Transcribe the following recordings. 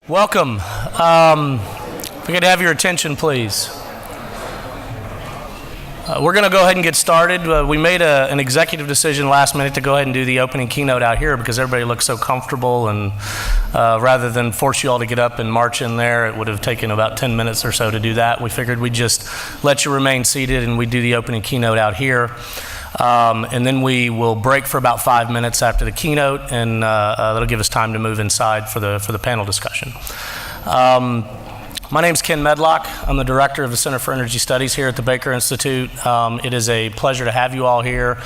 Welcome. If we could have your attention, please. We're going to go ahead and get started. We made an executive decision last minute to go ahead and do the opening keynote out here because everybody looks so comfortable, and rather than force you all to get up and march in there, it would have taken about 10 minutes or so to do that. We figured we'd just let you remain seated and we'd do the opening keynote out here. And then we will break for about 5 minutes after the keynote, and that'll give us time to move inside for the panel discussion. My name's Ken Medlock. I'm the director of the Center for Energy Studies here at the Baker Institute. It is a pleasure to have you all here.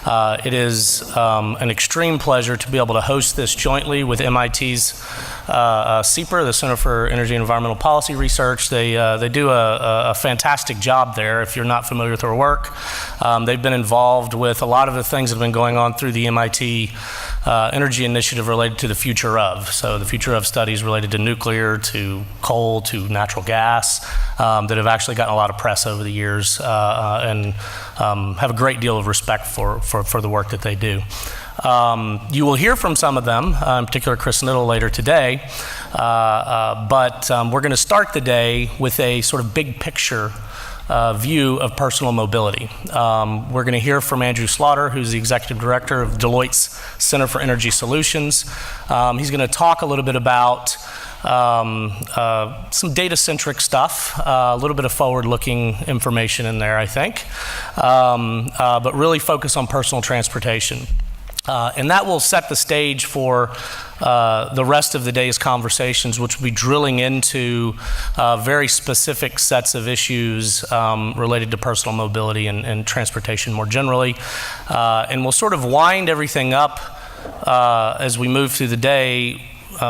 It is an extreme pleasure to be able to host this jointly with MIT's CEPR, the Center for Energy and Environmental Policy Research. They do a fantastic job there. If you're not familiar with their work, they've been involved with a lot of the things that have been going on through the MIT energy initiative related to the future of. So the future of studies related to nuclear, to coal, to natural gas, that have actually gotten a lot of press over the years, and have a great deal of respect for the work that they do. You will hear from some of them, in particular Chris Niddle later today, but we're going to start the day with a sort of big picture view of personal mobility. We're going to hear from Andrew Slaughter, who's the executive director of Deloitte's Center for Energy Solutions. He's going to talk a little bit about some data-centric stuff, a little bit of forward-looking information in there, I think, but really focus on personal transportation. And that will set the stage for the rest of the day's conversations, which will be drilling into very specific sets of issues related to personal mobility and transportation more generally. And we'll sort of wind everything up as we move through the day,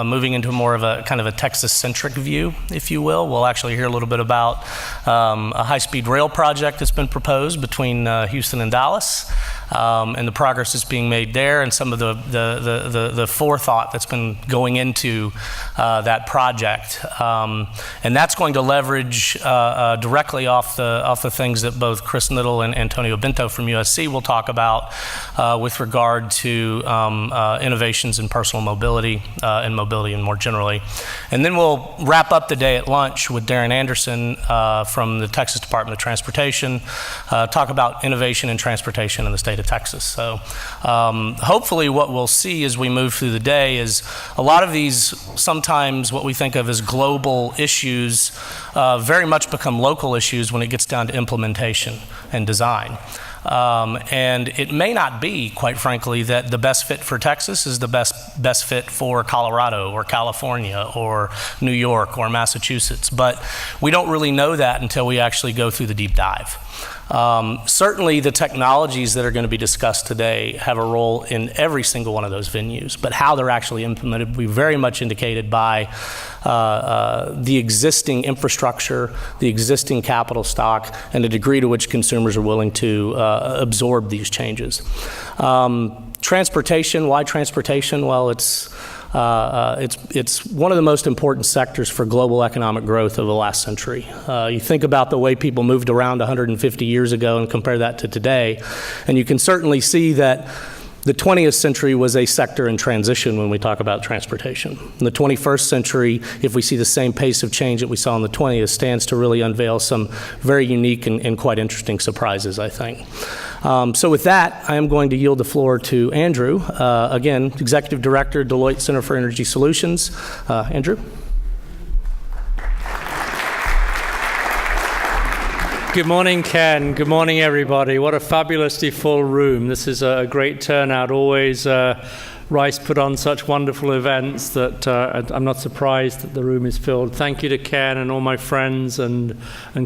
moving into more of a kind of a Texas-centric view, if you will. We'll actually hear a little bit about a high-speed rail project that's been proposed between Houston and Dallas, and the progress that's being made there, and some of the forethought that's been going into that project. And that's going to leverage directly off the things that both Chris Niddle and Antonio Bento from USC will talk about with regard to innovations in personal mobility and mobility and more generally. And then we'll wrap up the day at lunch with Darren Anderson from the Texas Department of Transportation, talk about innovation in transportation in the state of Texas. So hopefully what we'll see as we move through the day is a lot of these, sometimes what we think of as global issues, very much become local issues when it gets down to implementation and design. And it may not be, quite frankly, that the best fit for Texas is the best fit for Colorado or California or New York or Massachusetts, but we don't really know that until we actually go through the deep dive. Certainly the technologies that are going to be discussed today have a role in every single one of those venues, but how they're actually implemented will be very much indicated by the existing infrastructure, the existing capital stock, and the degree to which consumers are willing to absorb these changes. Transportation, why transportation? Well, it's one of the most important sectors for global economic growth of the last century. You think about the way people moved around 150 years ago and compare that to today, and you can certainly see that the 20th century was a sector in transition when we talk about transportation. In the 21st century, if we see the same pace of change that we saw in the 20th, stands to really unveil some very unique and quite interesting surprises, I think. So with that, I am going to yield the floor to Andrew, again, Executive Director, Deloitte Center for Energy Solutions. Andrew? Good morning, Ken. Good morning, everybody. What a fabulously full room. This is a great turnout. Always Rice put on such wonderful events that I'm not surprised that the room is filled. Thank you to Ken and all my friends and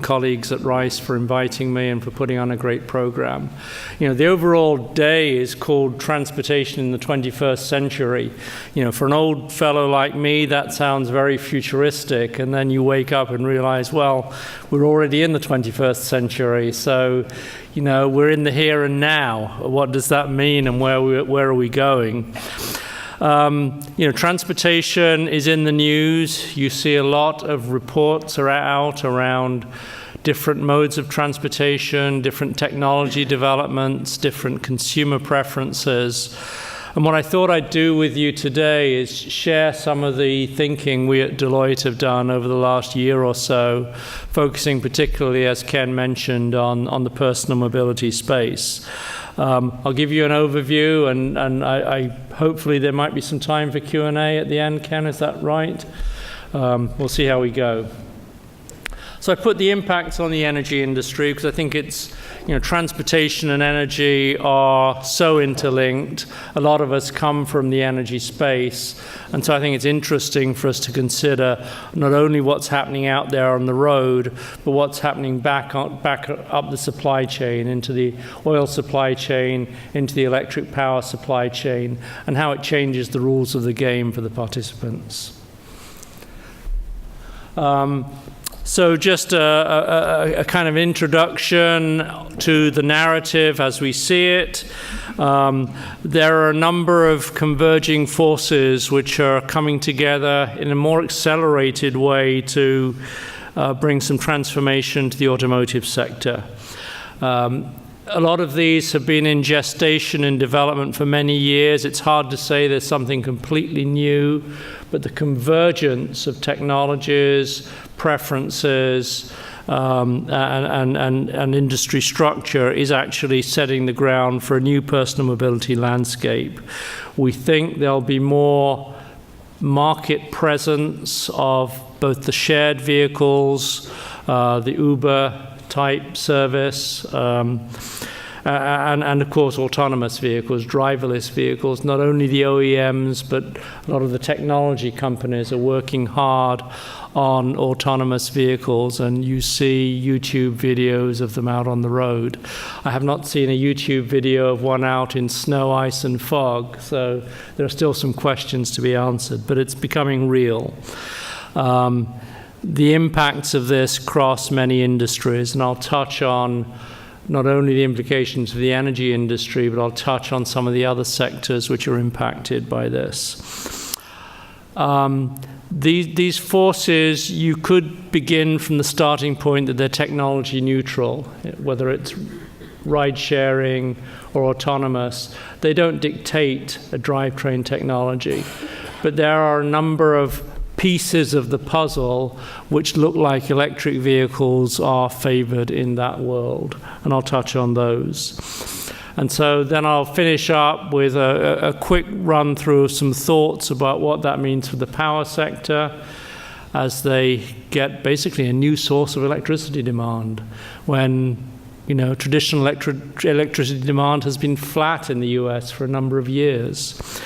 colleagues at Rice for inviting me and for putting on a great program. You know, the overall day is called Transportation in the 21st Century. You know, for an old fellow like me, that sounds very futuristic, and then you wake up and realize, well, we're already in the 21st century, so you know, we're in the here and now. What does that mean, and where are we going? You know, transportation is in the news. You see a lot of reports are out around different modes of transportation, different technology developments, different consumer preferences. And what I thought I'd do with you today is share some of the thinking we at Deloitte have done over the last year or so, focusing particularly, as Ken mentioned, on the personal mobility space. I'll give you an overview, and I hopefully there might be some time for Q&A at the end. Ken, is that right? We'll see how we go. So I put the impacts on the energy industry because I think it's, transportation and energy are so interlinked. A lot of us come from the energy space, and so I think it's interesting for us to consider not only what's happening out there on the road, but what's happening back up the supply chain, into the oil supply chain, into the electric power supply chain, and how it changes the rules of the game for the participants. So just a kind of introduction to the narrative as we see it. There are a number of converging forces which are coming together in a more accelerated way to bring some transformation to the automotive sector. A lot of these have been in gestation and development for many years. It's hard to say there's something completely new, but the convergence of technologies, preferences, and industry structure is actually setting the ground for a new personal mobility landscape. We think there'll be more market presence of both the shared vehicles, the Uber type service, and of course autonomous vehicles, driverless vehicles. Not only the OEMs, but a lot of the technology companies are working hard on autonomous vehicles, and you see YouTube videos of them out on the road. I have not seen a YouTube video of one out in snow, ice, and fog, so there are still some questions to be answered, but it's becoming real. The impacts of this cross many industries, and I'll touch on not only the implications for the energy industry, but I'll touch on some of the other sectors which are impacted by this. These forces, you could begin from the starting point that they're technology neutral, whether it's ride sharing or autonomous. They don't dictate a drivetrain technology, but there are a number of pieces of the puzzle which look like electric vehicles are favored in that world, and I'll touch on those. And so then I'll finish up with a quick run through of some thoughts about what that means for the power sector as they get basically a new source of electricity demand when traditional electricity demand has been flat in the US for a number of years.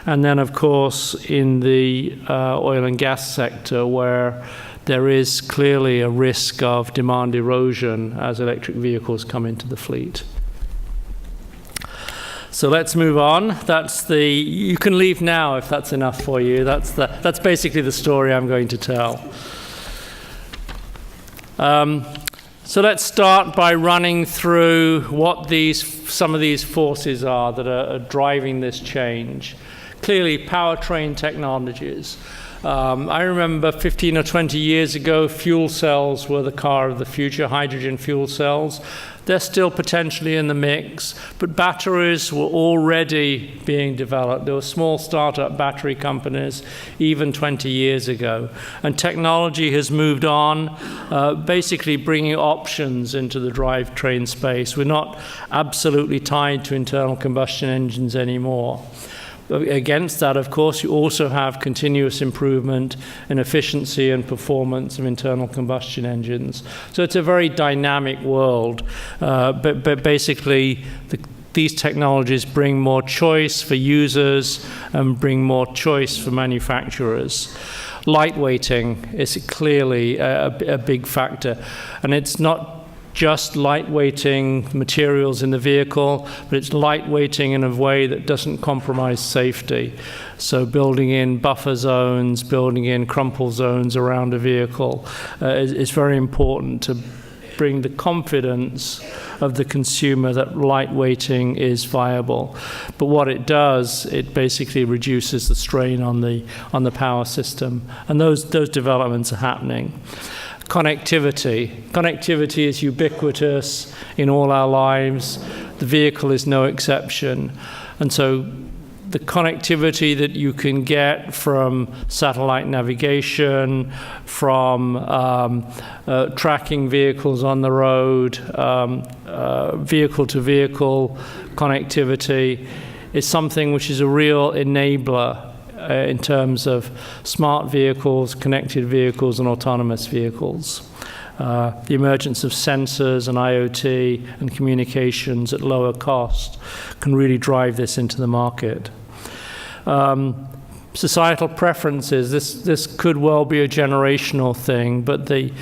And then, of course, in the oil and gas sector, where there is clearly a risk of demand erosion as electric vehicles come into the fleet. So let's move on. You can leave now if that's enough for you. That's basically the story I'm going to tell. So let's start by running through what some of these forces are that are driving this change. Clearly, powertrain technologies. I remember 15 or 20 years ago, fuel cells were the car of the future, hydrogen fuel cells. They're still potentially in the mix, but batteries were already being developed. There were small startup battery companies even 20 years ago. And technology has moved on, basically bringing options into the drivetrain space. We're not absolutely tied to internal combustion engines anymore. Against that, of course, you also have continuous improvement in efficiency and performance of internal combustion engines. So it's a very dynamic world. But basically, these technologies bring more choice for users and bring more choice for manufacturers. Lightweighting is clearly a big factor. And it's not just lightweighting materials in the vehicle, but it's lightweighting in a way that doesn't compromise safety. So building in buffer zones, building in crumple zones around a vehicle is very important to bring the confidence of the consumer that lightweighting is viable. But what it does, it basically reduces the strain on the power system, and those developments are happening. Connectivity is ubiquitous in all our lives. The vehicle is no exception. And so the connectivity that you can get from satellite navigation, from tracking vehicles on the road, vehicle-to-vehicle connectivity, is something which is a real enabler in terms of smart vehicles, connected vehicles, and autonomous vehicles. The emergence of sensors and IoT and communications at lower cost can really drive this into the market. Societal preferences, this could well be a generational thing, but the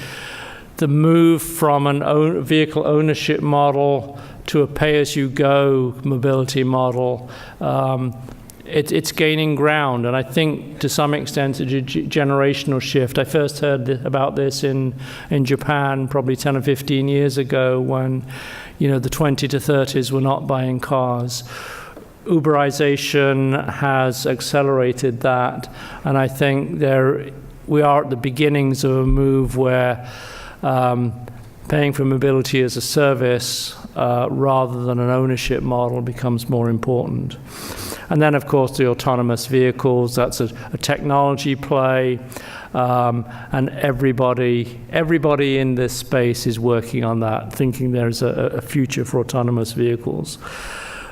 move from an vehicle ownership model to a pay-as-you-go mobility model, it's gaining ground, and I think to some extent it's a generational shift. I first heard about this in Japan probably 10 or 15 years ago when, the 20 to 30s were not buying cars. Uberization has accelerated that, and I think we are at the beginnings of a move where paying for mobility as a service rather than an ownership model becomes more important. And then, of course, the autonomous vehicles, that's a technology play, and everybody in this space is working on that, thinking there's a future for autonomous vehicles.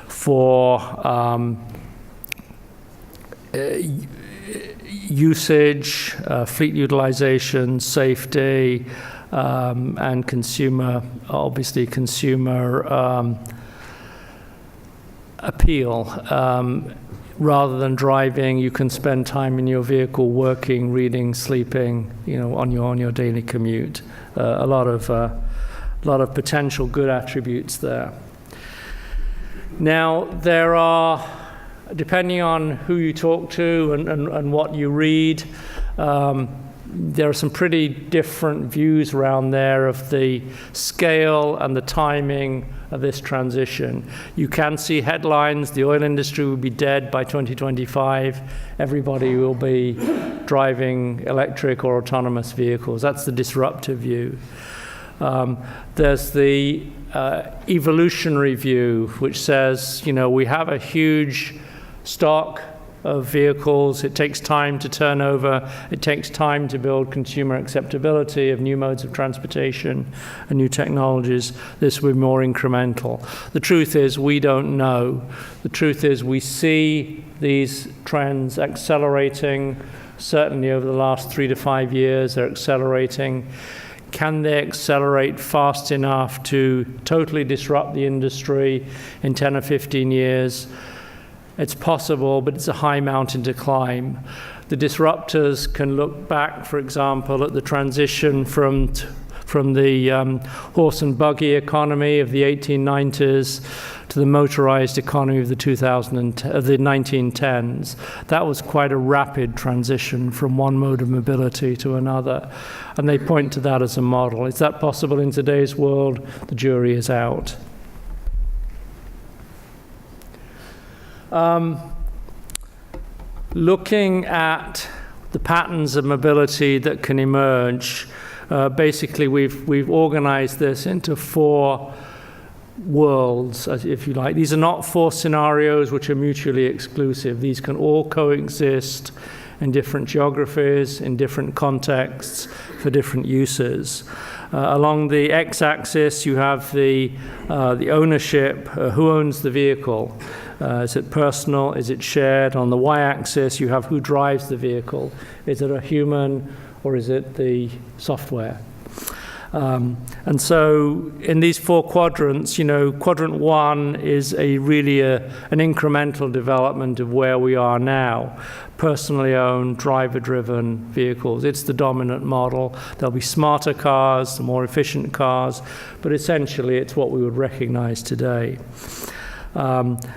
For usage, fleet utilization, safety, and consumer appeal. Rather than driving, you can spend time in your vehicle working, reading, sleeping, on your daily commute. A lot of potential good attributes there. Now, there are, depending on who you talk to and what you read, there are some pretty different views around there of the scale and the timing of this transition. You can see headlines, the oil industry will be dead by 2025. Everybody will be driving electric or autonomous vehicles. That's the disruptive view. There's the evolutionary view, which says, we have a huge stock of vehicles. It takes time to turn over. It takes time to build consumer acceptability of new modes of transportation and new technologies. This will be more incremental. The truth is, we don't know. The truth is, we see these trends accelerating. Certainly over the last 3 to 5 years, they're accelerating. Can they accelerate fast enough to totally disrupt the industry in 10 or 15 years? It's possible, but it's a high mountain to climb. The disruptors can look back, for example, at the transition from the horse and buggy economy of the 1890s to the motorized economy of the 1910s. That was quite a rapid transition from one mode of mobility to another, and they point to that as a model. Is that possible in today's world? The jury is out. Looking at the patterns of mobility that can emerge, basically we've organized this into 4 worlds, if you like. These are not 4 scenarios which are mutually exclusive. These can all coexist in different geographies, in different contexts, for different uses. Along the x-axis, you have the ownership, who owns the vehicle. Is it personal? Is it shared? On the y-axis, you have who drives the vehicle. Is it a human or is it the software? And so in these 4 quadrants, quadrant 1 is really an incremental development of where we are now. Personally owned, driver-driven vehicles. It's the dominant model. There'll be smarter cars, more efficient cars, but essentially it's what we would recognize today.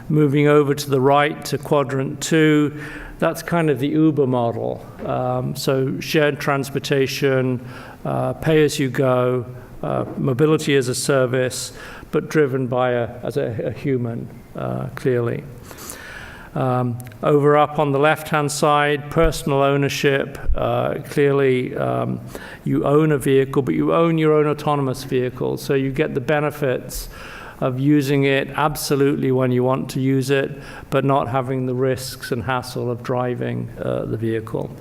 Moving over to the right to quadrant 2, that's kind of the Uber model. So shared transportation, pay-as-you-go, mobility as a service, but driven by a human, clearly. Over up on the left-hand side, personal ownership. Clearly, you own a vehicle, but you own your own autonomous vehicle, so you get the benefits of using it absolutely when you want to use it, but not having the risks and hassle of driving the vehicle.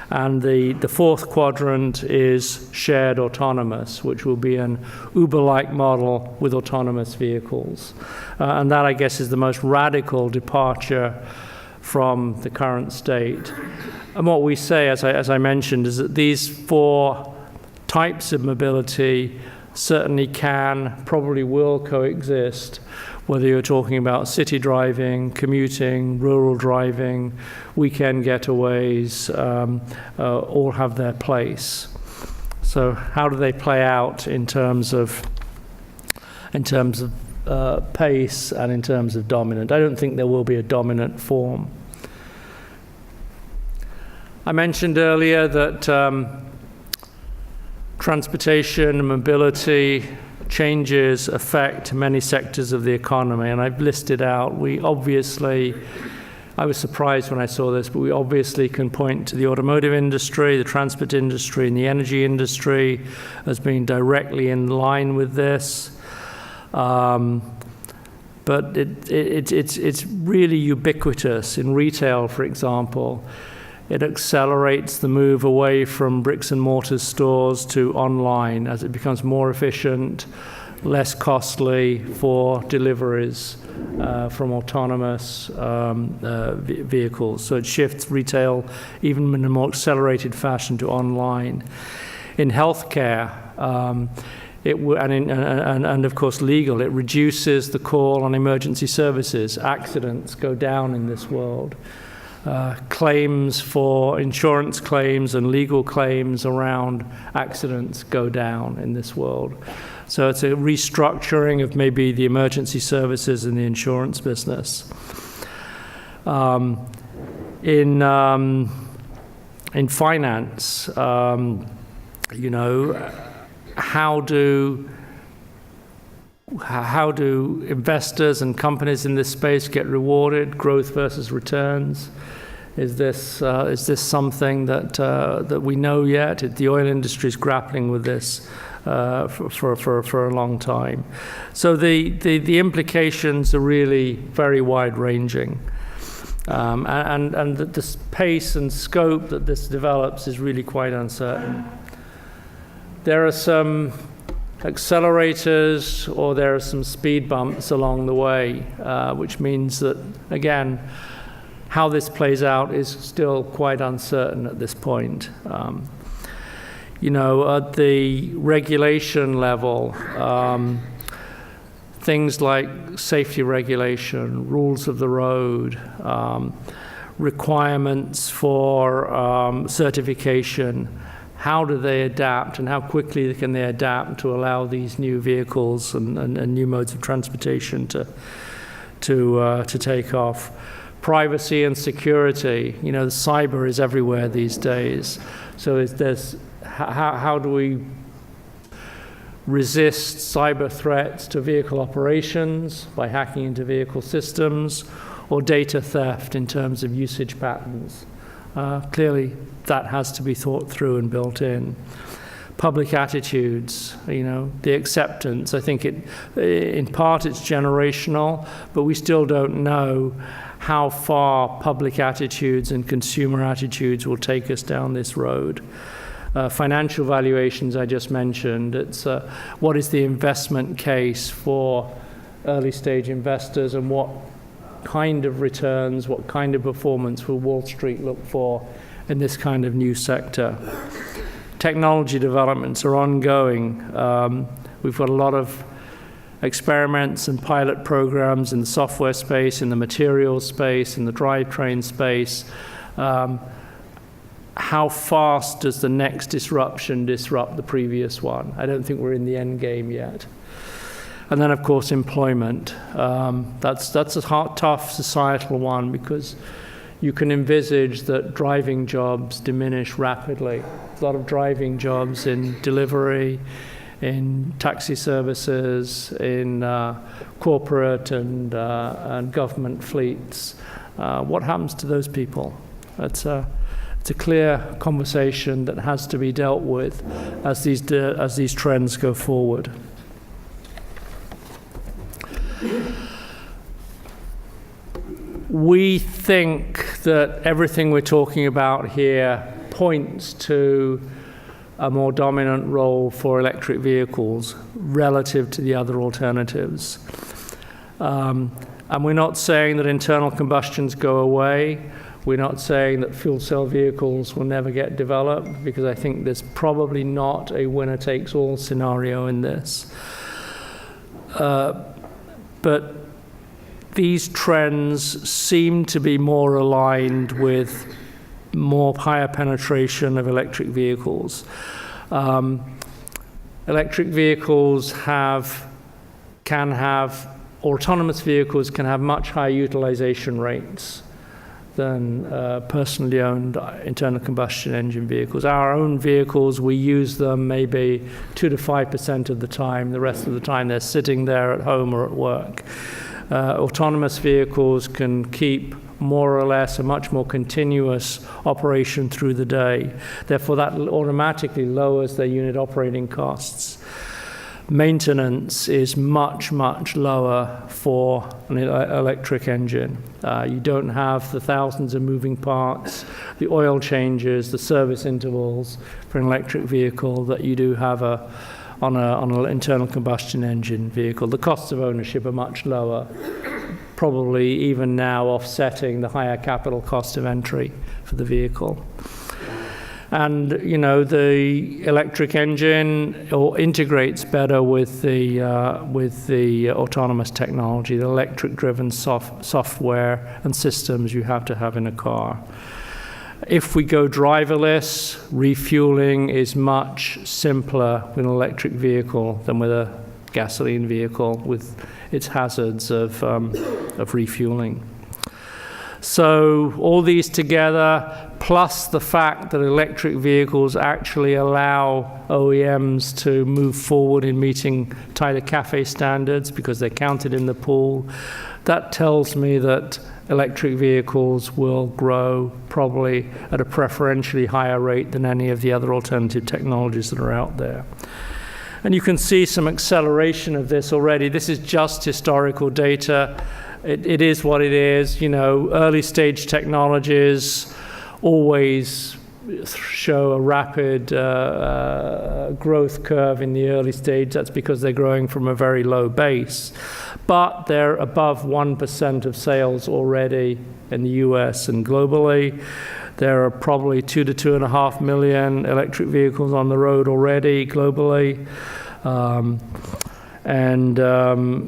And the fourth quadrant is shared autonomous, which will be an Uber-like model with autonomous vehicles. And that, I guess, is the most radical departure from the current state. And what we say, as I mentioned, is that these four types of mobility certainly can, probably will coexist, whether you're talking about city driving, commuting, rural driving, weekend getaways, all have their place. So how do they play out in terms of pace and in terms of dominant? I don't think there will be a dominant form. I mentioned earlier that transportation and mobility changes affect many sectors of the economy, and I've listed out, I was surprised when I saw this, but we obviously can point to the automotive industry, the transport industry, and the energy industry as being directly in line with this. But it's really ubiquitous. In retail, for example, it accelerates the move away from bricks and mortar stores to online as it becomes more efficient, less costly for deliveries from autonomous vehicles. So it shifts retail even in a more accelerated fashion to online. In healthcare, and of course legal, it reduces the call on emergency services. Accidents go down in this world. Claims for insurance claims and legal claims around accidents go down in this world. So it's a restructuring of maybe the emergency services in the insurance business. In finance, how do investors and companies in this space get rewarded? Growth versus returns. Is this something that we know yet? The oil industry is grappling with this for a long time. So the implications are really very wide-ranging, and the pace and scope that this develops is really quite uncertain. There are some accelerators or there are some speed bumps along the way, which means that, again, how this plays out is still quite uncertain at this point. At the regulation level, things like safety regulation, rules of the road, requirements for certification, how do they adapt and how quickly can they adapt to allow these new vehicles and new modes of transportation to take off? Privacy and security, cyber is everywhere these days. So how do we resist cyber threats to vehicle operations by hacking into vehicle systems, or data theft in terms of usage patterns? Clearly, that has to be thought through and built in. Public attitudes, the acceptance. I think in part it's generational, but we still don't know how far public attitudes and consumer attitudes will take us down this road. Financial valuations I just mentioned. It's what is the investment case for early stage investors, and what kind of returns, what kind of performance will Wall Street look for in this kind of new sector? Technology developments are ongoing. We've got a lot of experiments and pilot programs in the software space, in the materials space, in the drivetrain space. How fast does the next disruption disrupt the previous one? I don't think we're in the end game yet. And then, of course, employment. That's a tough societal one, because you can envisage that driving jobs diminish rapidly. A lot of driving jobs in delivery, in taxi services, in corporate and government fleets. What happens to those people? It's a clear conversation that has to be dealt with as these trends go forward. We think that everything we're talking about here points to a more dominant role for electric vehicles relative to the other alternatives. And we're not saying that internal combustions go away. We're not saying that fuel cell vehicles will never get developed, because I think there's probably not a winner-takes-all scenario in this. But these trends seem to be more aligned with higher penetration of electric vehicles. Electric vehicles autonomous vehicles can have much higher utilization rates than personally owned internal combustion engine vehicles. Our own vehicles, we use them maybe 2 to 5% of the time. The rest of the time they're sitting there at home or at work. Autonomous vehicles can keep more or less a much more continuous operation through the day. Therefore, that automatically lowers their unit operating costs. Maintenance is much, much lower for an electric engine. You don't have the thousands of moving parts, the oil changes, the service intervals for an electric vehicle that you do have on an internal combustion engine vehicle. The costs of ownership are much lower, probably even now offsetting the higher capital cost of entry for the vehicle. And, the electric engine integrates better with the autonomous technology, the electric-driven software and systems you have to have in a car. If we go driverless, refueling is much simpler with an electric vehicle than with a gasoline vehicle, with its hazards of refueling. So all these together, plus the fact that electric vehicles actually allow OEMs to move forward in meeting tighter CAFE standards because they're counted in the pool, that tells me that electric vehicles will grow probably at a preferentially higher rate than any of the other alternative technologies that are out there. And you can see some acceleration of this already. This is just historical data. It is what it is. Early stage technologies always show a rapid growth curve in the early stage. That's because they're growing from a very low base. But they're above 1% of sales already in the US and globally. There are probably 2 to 2.5 million electric vehicles on the road already globally.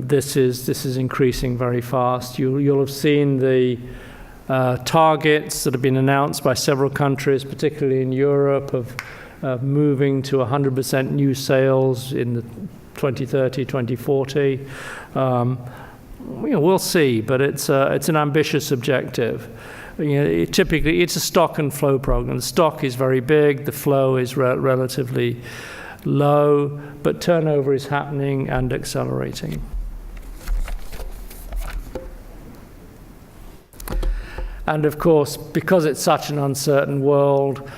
This is increasing very fast. You'll have seen the targets that have been announced by several countries, particularly in Europe, of moving to 100% new sales in the 2030, 2040. We'll see, but it's an ambitious objective. Typically, it's a stock and flow program. The stock is very big, the flow is relatively low, but turnover is happening and accelerating. And of course, because it's such an uncertain world,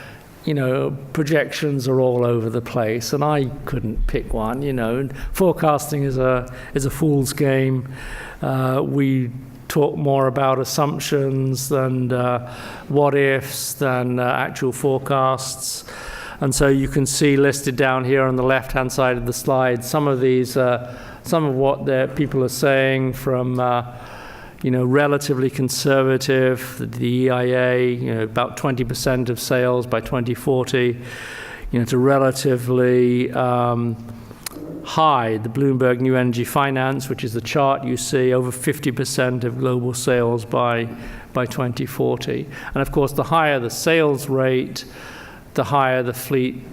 projections are all over the place, and I couldn't pick one. Forecasting is a fool's game. We talk more about assumptions than what ifs than actual forecasts. And so you can see listed down here on the left-hand side of the slide some of what people are saying from relatively conservative, the EIA, about 20% of sales by 2040, to relatively high, the Bloomberg New Energy Finance, which is the chart you see, over 50% of global sales by 2040. And of course, the higher the sales rate, the higher the fleet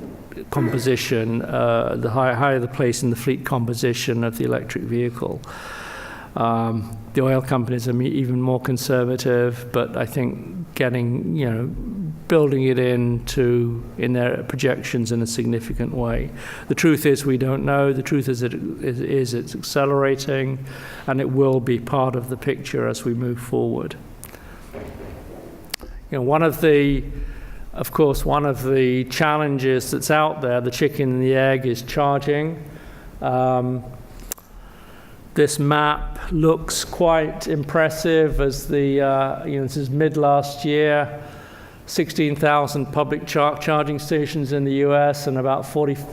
composition, the higher the place in the fleet composition of the electric vehicle. The oil companies are even more conservative, but I think building it in their projections in a significant way. The truth is we don't know. The truth is it's accelerating, and it will be part of the picture as we move forward. One of the challenges that's out there, the chicken and the egg, is charging. This map looks quite impressive as this is mid last year, 16,000 public charging stations in the US and about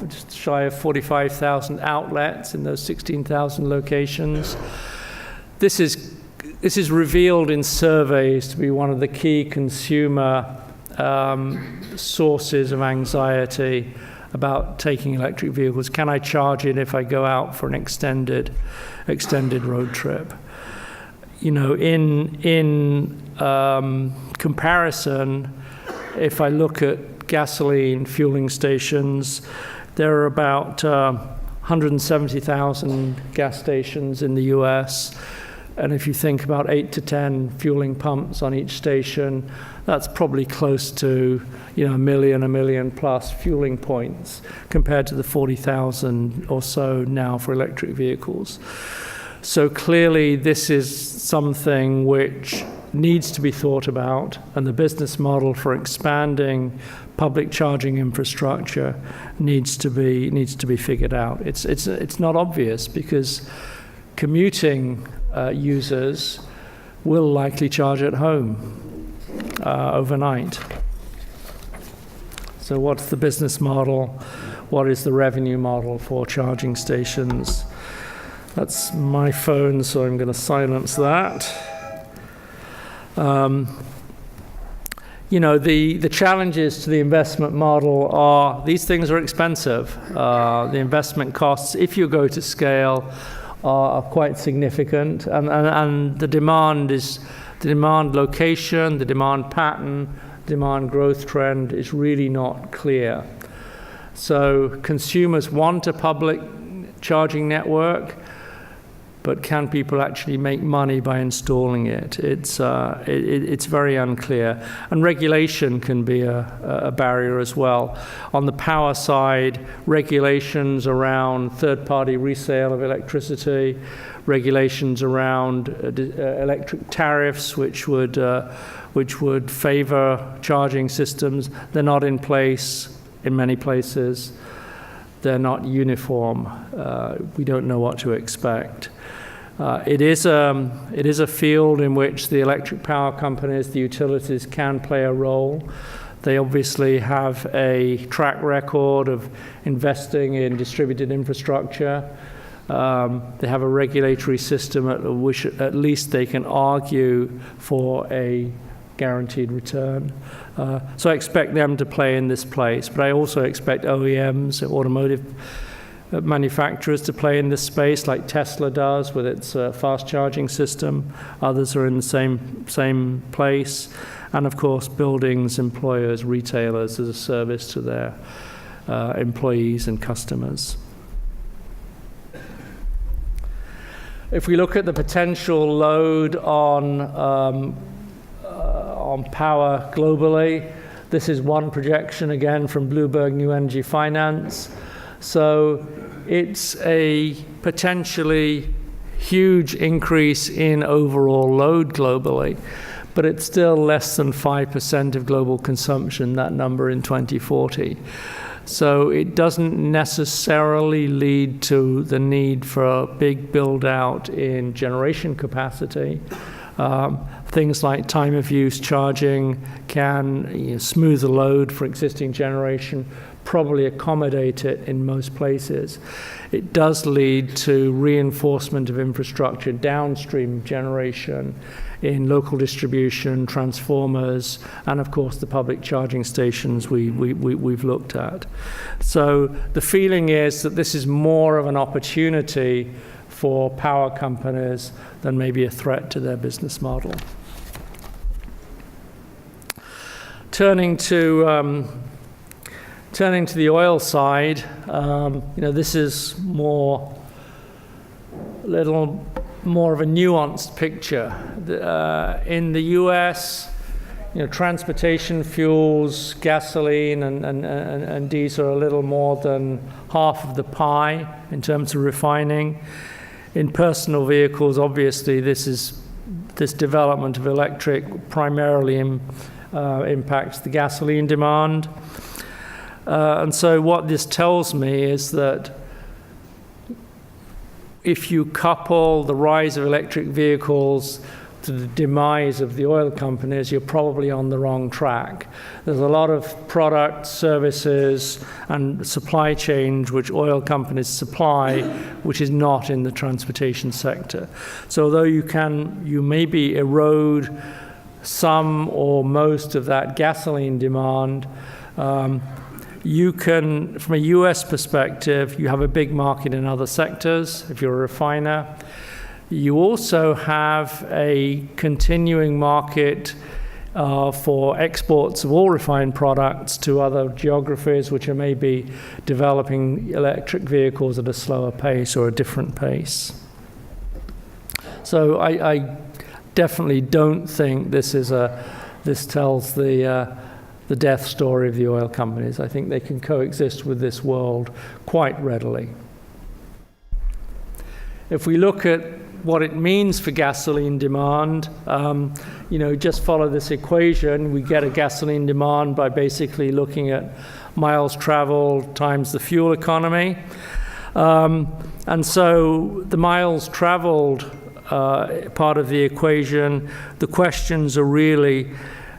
just shy of 45,000 outlets in those 16,000 locations. This is revealed in surveys to be one of the key consumer sources of anxiety about taking electric vehicles. Can I charge it if I go out for an extended road trip? In comparison, if I look at gasoline fueling stations, there are about 170,000 gas stations in the US. And if you think about 8 to 10 fueling pumps on each station, that's probably close to a million plus fueling points compared to the 40,000 or so now for electric vehicles. So clearly this is something which needs to be thought about, and the business model for expanding public charging infrastructure needs to be figured out. It's not obvious because commuting users will likely charge at home overnight. So what's the business model? What is the revenue model for charging stations? That's my phone, so I'm going to silence that. The challenges to the investment model are these things are expensive. The investment costs, if you go to scale, are quite significant, and the demand location, the demand pattern, demand growth trend is really not clear. So consumers want a public charging network, but can people actually make money by installing it? It's very unclear. And regulation can be a barrier as well. On the power side, regulations around third-party resale of electricity, regulations around electric tariffs, which would favor charging systems. They're not in place in many places. They're not uniform. We don't know what to expect. It is a field in which the electric power companies, the utilities, can play a role. They obviously have a track record of investing in distributed infrastructure. They have a regulatory system at which at least they can argue for a guaranteed return. So I expect them to play in this place, but I also expect OEMs, automotive manufacturers, to play in this space like Tesla does with its fast charging system. Others are in the same place. And of course, buildings, employers, retailers as a service to their employees and customers. If we look at the potential load on power globally, this is one projection again from Bloomberg New Energy Finance. So it's a potentially huge increase in overall load globally, but it's still less than 5% of global consumption, that number in 2040. So it doesn't necessarily lead to the need for a big build-out in generation capacity. Things like time of use charging can smooth the load for existing generation, probably accommodate it in most places. It does lead to reinforcement of infrastructure, downstream generation in local distribution, transformers, and of course the public charging stations we've looked at. So the feeling is that this is more of an opportunity for power companies than maybe a threat to their business model. Turning to the oil side, this is a little more of a nuanced picture. In the U.S., transportation fuels, gasoline, and diesel are a little more than half of the pie in terms of refining. In personal vehicles, obviously, this development of electric primarily impacts the gasoline demand. And so what this tells me is that if you couple the rise of electric vehicles to the demise of the oil companies, you're probably on the wrong track. There's a lot of products, services, and supply chains which oil companies supply, which is not in the transportation sector. So although you maybe erode some or most of that gasoline demand, you can, from a US perspective, you have a big market in other sectors if you're a refiner. You also have a continuing market for exports of all refined products to other geographies which are maybe developing electric vehicles at a slower pace or a different pace. So I definitely don't think this tells the death story of the oil companies. I think they can coexist with this world quite readily. If we look at what it means for gasoline demand, just follow this equation. We get a gasoline demand by basically looking at miles traveled times the fuel economy. And so the miles traveled part of the equation, the questions are really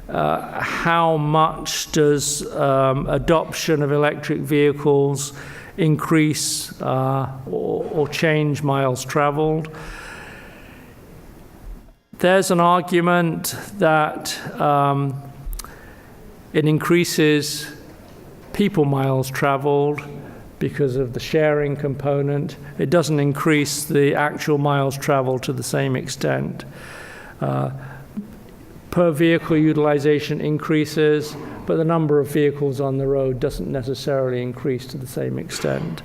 how much does adoption of electric vehicles increase or change miles traveled? There's an argument that it increases people miles traveled because of the sharing component. It doesn't increase the actual miles traveled to the same extent. Per vehicle utilization increases, but the number of vehicles on the road doesn't necessarily increase to the same extent.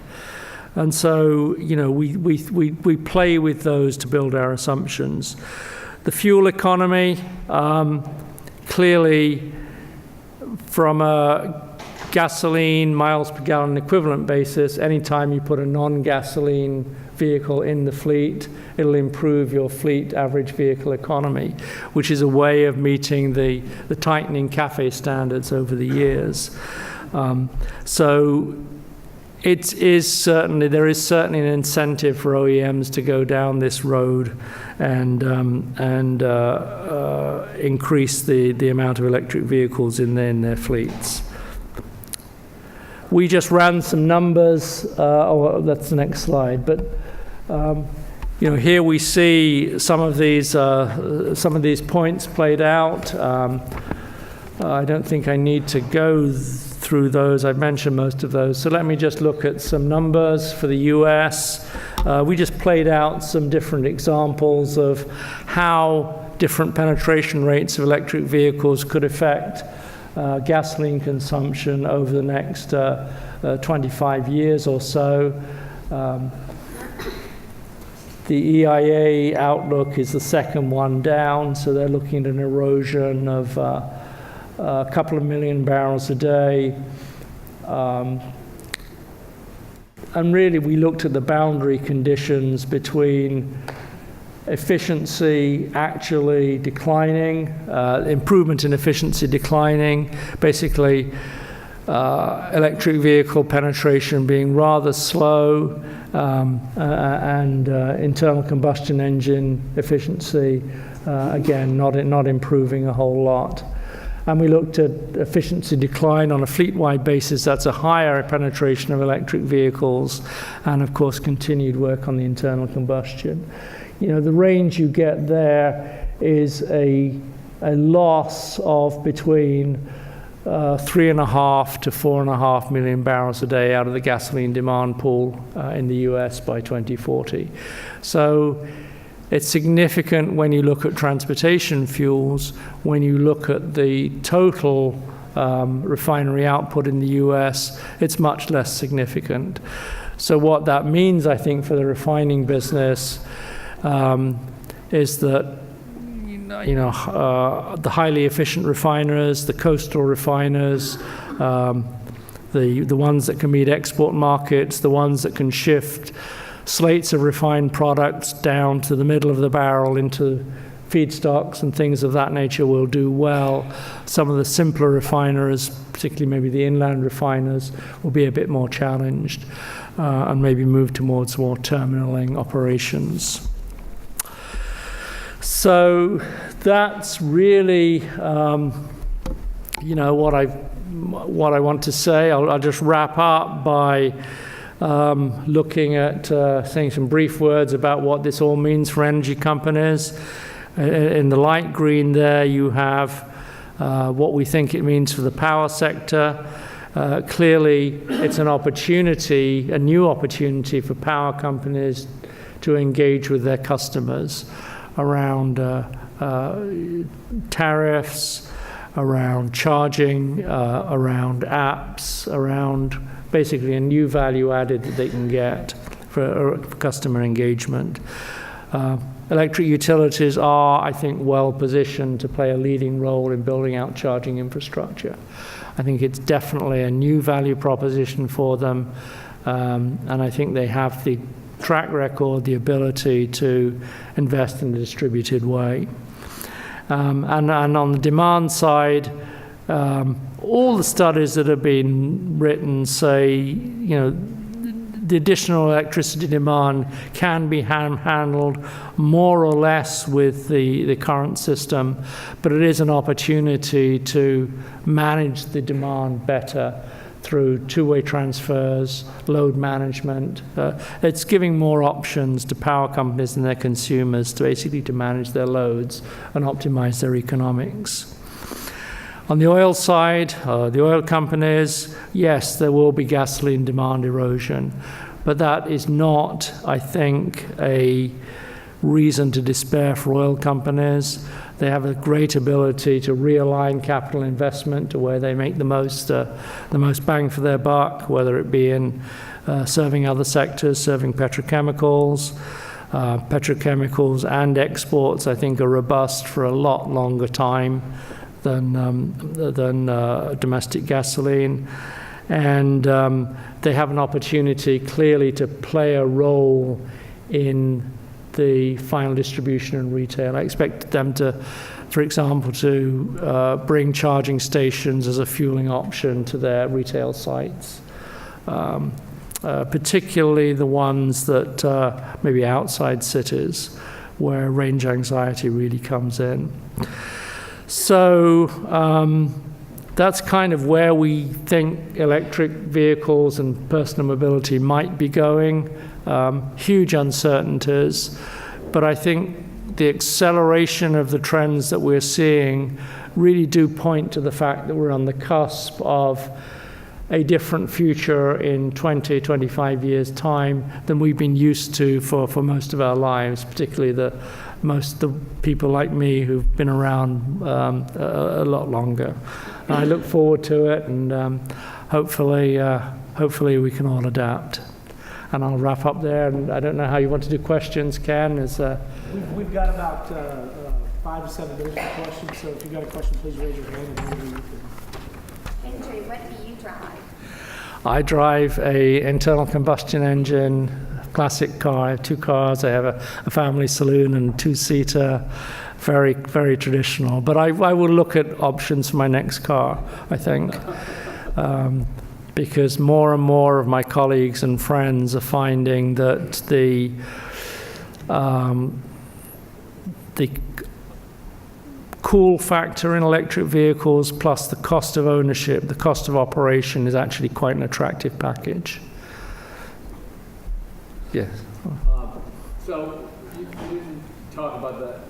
And so, we play with those to build our assumptions. The fuel economy, clearly from a gasoline miles per gallon equivalent basis, anytime you put a non-gasoline vehicle in the fleet, it'll improve your fleet average vehicle economy, which is a way of meeting the tightening CAFE standards over the years. So there is certainly an incentive for OEMs to go down this road and increase the amount of electric vehicles in their fleets. We just ran some numbers. That's the next slide. But here we see some of these points played out. I don't think I need to go through those. I've mentioned most of those. So let me just look at some numbers for the US. We just played out some different examples of how different penetration rates of electric vehicles could affect gasoline consumption over the next 25 years or so. The EIA outlook is the second one down, so they're looking at an erosion of a couple of million barrels a day. And really, we looked at the boundary conditions between efficiency actually declining, improvement in efficiency declining, basically electric vehicle penetration being rather slow, and internal combustion engine efficiency, again, not improving a whole lot. And we looked at efficiency decline on a fleet-wide basis. That's a higher penetration of electric vehicles, and of course continued work on the internal combustion. The range you get there is a loss of between 3.5 to 4.5 million barrels a day out of the gasoline demand pool in the US by 2040. So it's significant when you look at transportation fuels. When you look at the total refinery output in the US, it's much less significant. So what that means, I think, for the refining business is that the highly efficient refiners, the coastal refiners, the ones that can meet export markets, the ones that can shift slates of refined products down to the middle of the barrel into feedstocks and things of that nature will do well. Some of the simpler refiners, particularly maybe the inland refiners, will be a bit more challenged and maybe move towards more terminaling operations. So that's really, what I want to say. I'll just wrap up by looking at saying some brief words about what this all means for energy companies. In the light green there, you have what we think it means for the power sector. Clearly, it's an opportunity, a new opportunity for power companies to engage with their customers around tariffs, around charging, around apps, around basically a new value added that they can get for customer engagement. Electric utilities are, I think, well positioned to play a leading role in building out charging infrastructure. I think it's definitely a new value proposition for them, and I think they have the track record, the ability to invest in a distributed way. And on the demand side, all the studies that have been written say, the additional electricity demand can be handled more or less with the current system, but it is an opportunity to manage the demand better through two-way transfers, load management. It's giving more options to power companies and their consumers to basically to manage their loads and optimize their economics. On the oil side, the oil companies, yes, there will be gasoline demand erosion, but that is not, I think, a reason to despair for oil companies. They have a great ability to realign capital investment to where they make the most bang for their buck, whether it be in serving other sectors, serving petrochemicals. Petrochemicals and exports, I think, are robust for a lot longer time than domestic gasoline. And they have an opportunity clearly to play a role in the final distribution and retail. I expect them to, for example, to bring charging stations as a fueling option to their retail sites, particularly the ones that maybe outside cities where range anxiety really comes in. So that's kind of where we think electric vehicles and personal mobility might be going. Huge uncertainties, but I think the acceleration of the trends that we're seeing really do point to the fact that we're on the cusp of a different future in 20, 25 years' time than we've been used to for most of our lives, particularly the people like me who've been around a lot longer. And I look forward to it, and hopefully we can all adapt. And I'll wrap up there, and I don't know how you want to do questions, Ken. We've got about 5 to 7 minutes for questions, so if you've got a question, please raise your hand. Andrew, what do you drive? I drive a internal combustion engine classic car. I have 2 cars. I have a family saloon and 2-seater, very, very traditional. But I will look at options for my next car, I think. Because more and more of my colleagues and friends are finding that the cool factor in electric vehicles plus the cost of ownership, the cost of operation is actually quite an attractive package. Yes. So you didn't talk about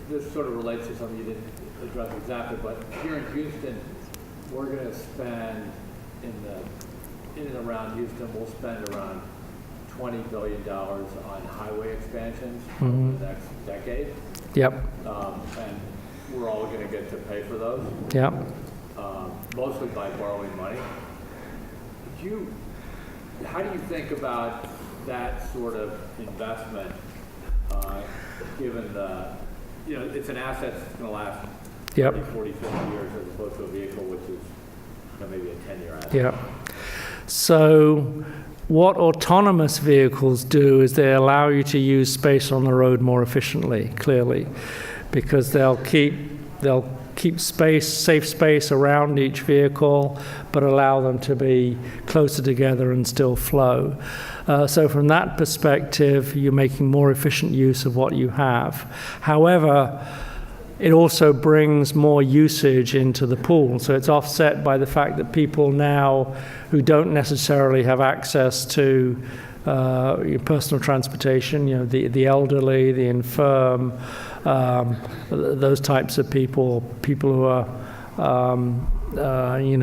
this sort of relates to something you didn't address exactly, but here in Houston, we're going to spend in and around Houston, we'll spend around $20 billion on highway expansions over the next decade. Yep. And we're all going to get to pay for those. Yep. Mostly by borrowing money. How do you think about that sort of investment, given it's an asset that's going to last 30, 40, 50 years as opposed to a vehicle which is maybe a 10-year asset? Yeah. So what autonomous vehicles do is they allow you to use space on the road more efficiently, clearly, because they'll keep safe space around each vehicle, but allow them to be closer together and still flow. So from that perspective, you're making more efficient use of what you have. However, it also brings more usage into the pool. So it's offset by the fact that people now who don't necessarily have access to personal transportation, the elderly, the infirm, those types of people who are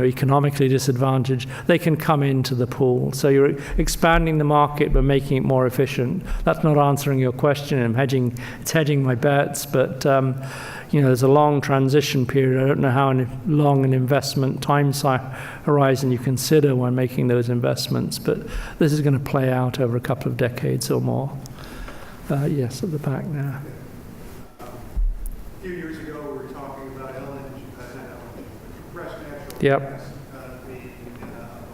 economically disadvantaged, they can come into the pool. So you're expanding the market but making it more efficient. That's not answering your question. It's hedging my bets, but there's a long transition period. I don't know how long an investment time horizon you consider when making those investments, but this is going to play out over a couple of decades or more. Yes, at the back now. A few years ago, we were talking about LNG, compressed natural Yep. gas being a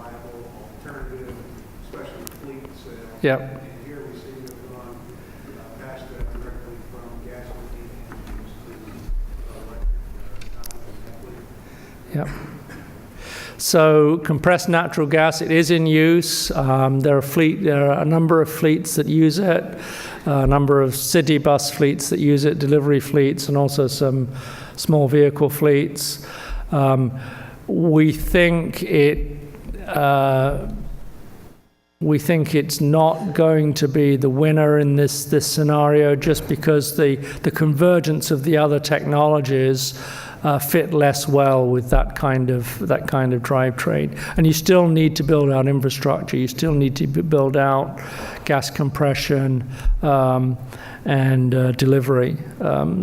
viable alternative, especially fleet sales. Yep. And here we seem to have gone past that directly from gasoline engines to electric. Yep. So compressed natural gas, it is in use. There are a number of fleets that use it, a number of city bus fleets that use it, delivery fleets, and also some small vehicle fleets. We think it's not going to be the winner in this scenario, just because the convergence of the other technologies fit less well with that kind of drivetrain. And you still need to build out infrastructure. You still need to build out gas compression and delivery.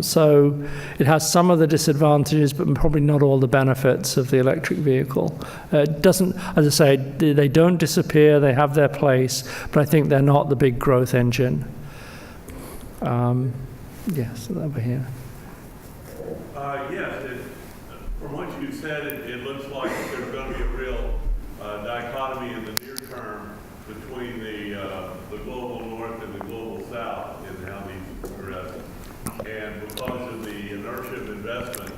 So it has some of the disadvantages, but probably not all the benefits of the electric vehicle. It doesn't, as I say, they don't disappear. They have their place, but I think they're not the big growth engine. Yes, over here. Yes, from what you said, it looks like there's going to be a real dichotomy in the near term between the global north and the global south in how these progress. And because of the inertia of investment,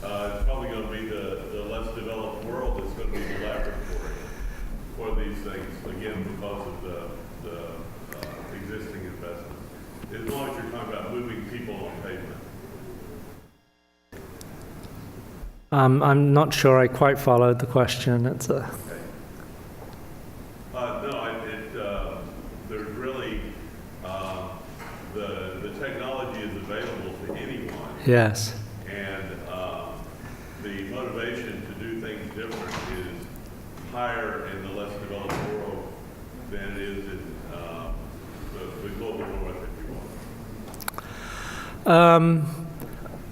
it's probably going to be the less developed world that's going to be the laboratory for these things, again, because of the existing investment. As long as you're talking about moving people on pavement. I'm not sure I quite followed the question. No, there's really, the technology is available to anyone. Yes. And the motivation to do things different is higher in the less developed world than it is in the global north, if you want.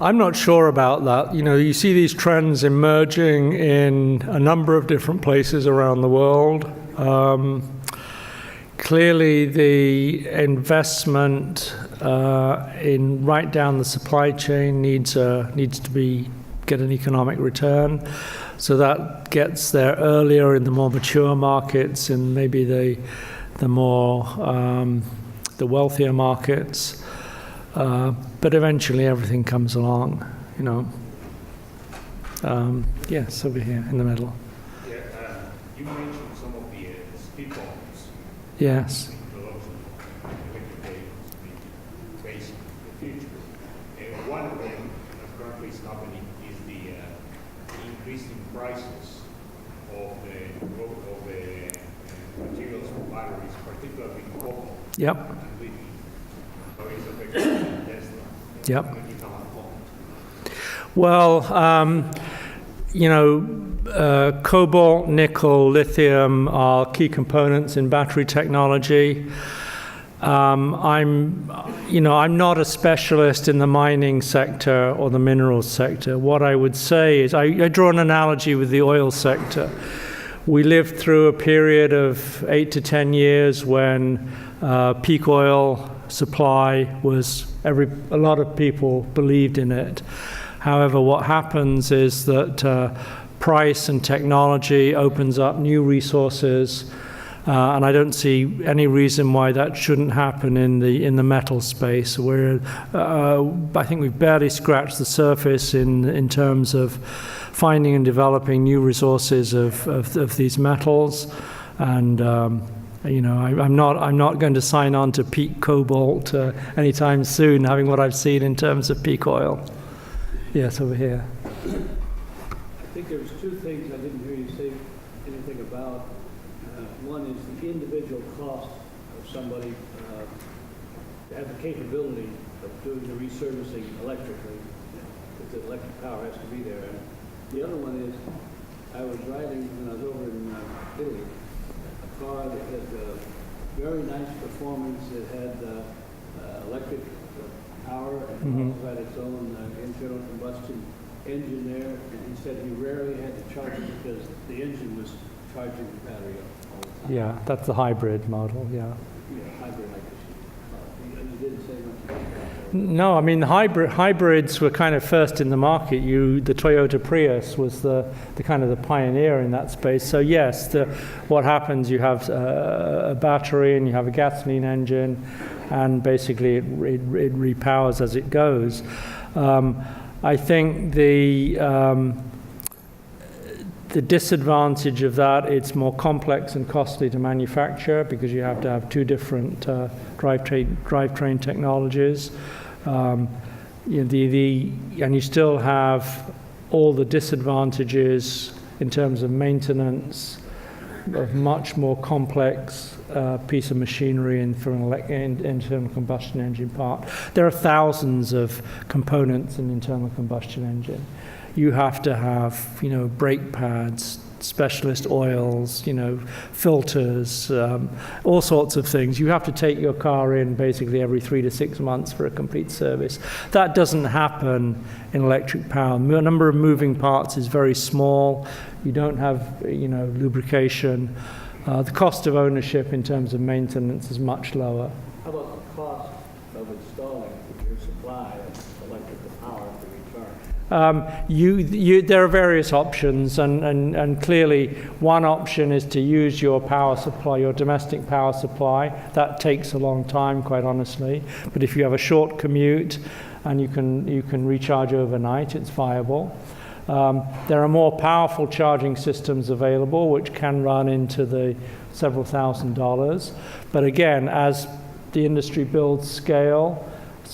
I'm not sure about that. You see these trends emerging in a number of different places around the world. Clearly, the investment in right down the supply chain needs to get an economic return. So that gets there earlier in the more mature markets and maybe the wealthier markets. But eventually everything comes along, Yes, over here in the middle. Yeah, you mentioned some of the speed bumps. Yes. Introduction of electric vehicles facing the future. One of them that currently is happening is the increasing prices of the materials for batteries, particularly cobalt. Yep. And lithium. So it's affecting Tesla. Yep. When you come along. Well, cobalt, nickel, lithium are key components in battery technology. I'm not a specialist in the mining sector or the minerals sector. What I would say is, I draw an analogy with the oil sector. We lived through a period of 8 to 10 years when peak oil supply was a lot of people believed in it. However, what happens is that price and technology opens up new resources. And I don't see any reason why that shouldn't happen in the metal space, where I think we've barely scratched the surface in terms of finding and developing new resources of these metals. And I'm not going to sign on to peak cobalt anytime soon, having what I've seen in terms of peak oil. Yes, over here. I think there was two things I didn't hear you say anything about. One is the individual cost of somebody to have the capability of doing the resurfacing electrically, because the electric power has to be there. And the other one is, I was riding when I was over in Italy, a car that had very nice performance. It had electric power and also had its own internal combustion engine there. And he said he rarely had to charge it because the engine was charging the battery up all the time. Yeah, that's the hybrid model, yeah. Yeah, hybrid, like this. You didn't say much about that. No, I mean, hybrids were kind of first in the market. The Toyota Prius was the kind of the pioneer in that space. So yes, what happens, you have a battery and you have a gasoline engine, and basically it repowers as it goes. I think the disadvantage of that, it's more complex and costly to manufacture because you have to have two different drivetrain technologies. And you still have all the disadvantages in terms of maintenance of much more complex piece of machinery and for an internal combustion engine part. There are thousands of components in an internal combustion engine. You have to have, brake pads, specialist oils, filters, all sorts of things. You have to take your car in basically every 3 to 6 months for a complete service. That doesn't happen in electric power. The number of moving parts is very small. You don't have, lubrication. The cost of ownership in terms of maintenance is much lower. How about the cost of installing your supply of electrical power to return? There are various options, and clearly one option is to use your power supply, your domestic power supply. That takes a long time, quite honestly. But if you have a short commute and you can recharge overnight, it's viable. There are more powerful charging systems available, which can run into the several $1,000s. But again, as the industry builds scale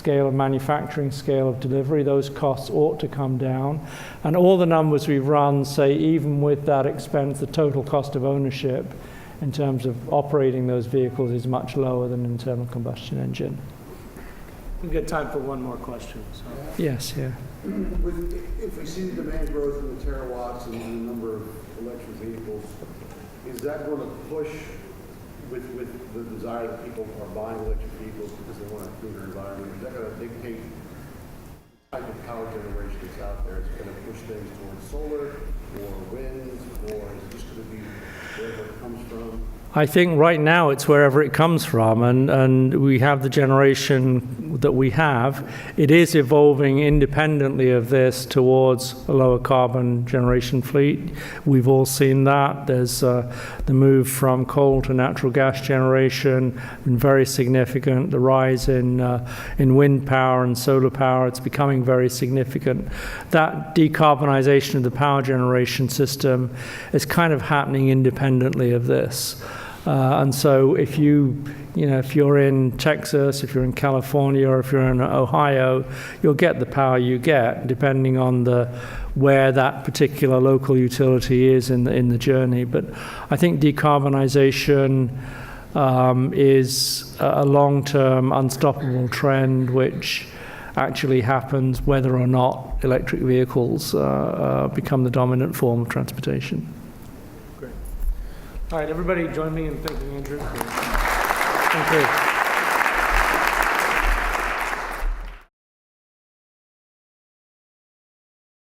of manufacturing, scale of delivery, those costs ought to come down. And all the numbers we've run say even with that expense, the total cost of ownership in terms of operating those vehicles is much lower than an internal combustion engine. We've got time for one more question. So. Yes, yeah. If we see the demand growth in the terawatts and the number of electric vehicles, is that going to push with the desire that people are buying electric vehicles because they want a cleaner environment? Is that going to dictate the type of power generation that's out there? Is it going to push things towards solar or wind, or is it just going to be wherever it comes from? I think right now it's wherever it comes from, and we have the generation that we have. It is evolving independently of this towards a lower carbon generation fleet. We've all seen that. There's the move from coal to natural gas generation, been very significant. The rise in wind power and solar power, it's becoming very significant. That decarbonization of the power generation system is kind of happening independently of this. And so if if you're in Texas, if you're in California, or if you're in Ohio, you'll get the power you get depending on where that particular local utility is in the journey. But I think decarbonization is a long-term, unstoppable trend which actually happens whether or not electric vehicles become the dominant form of transportation. All right, everybody join me in thanking Andrew. Thank you.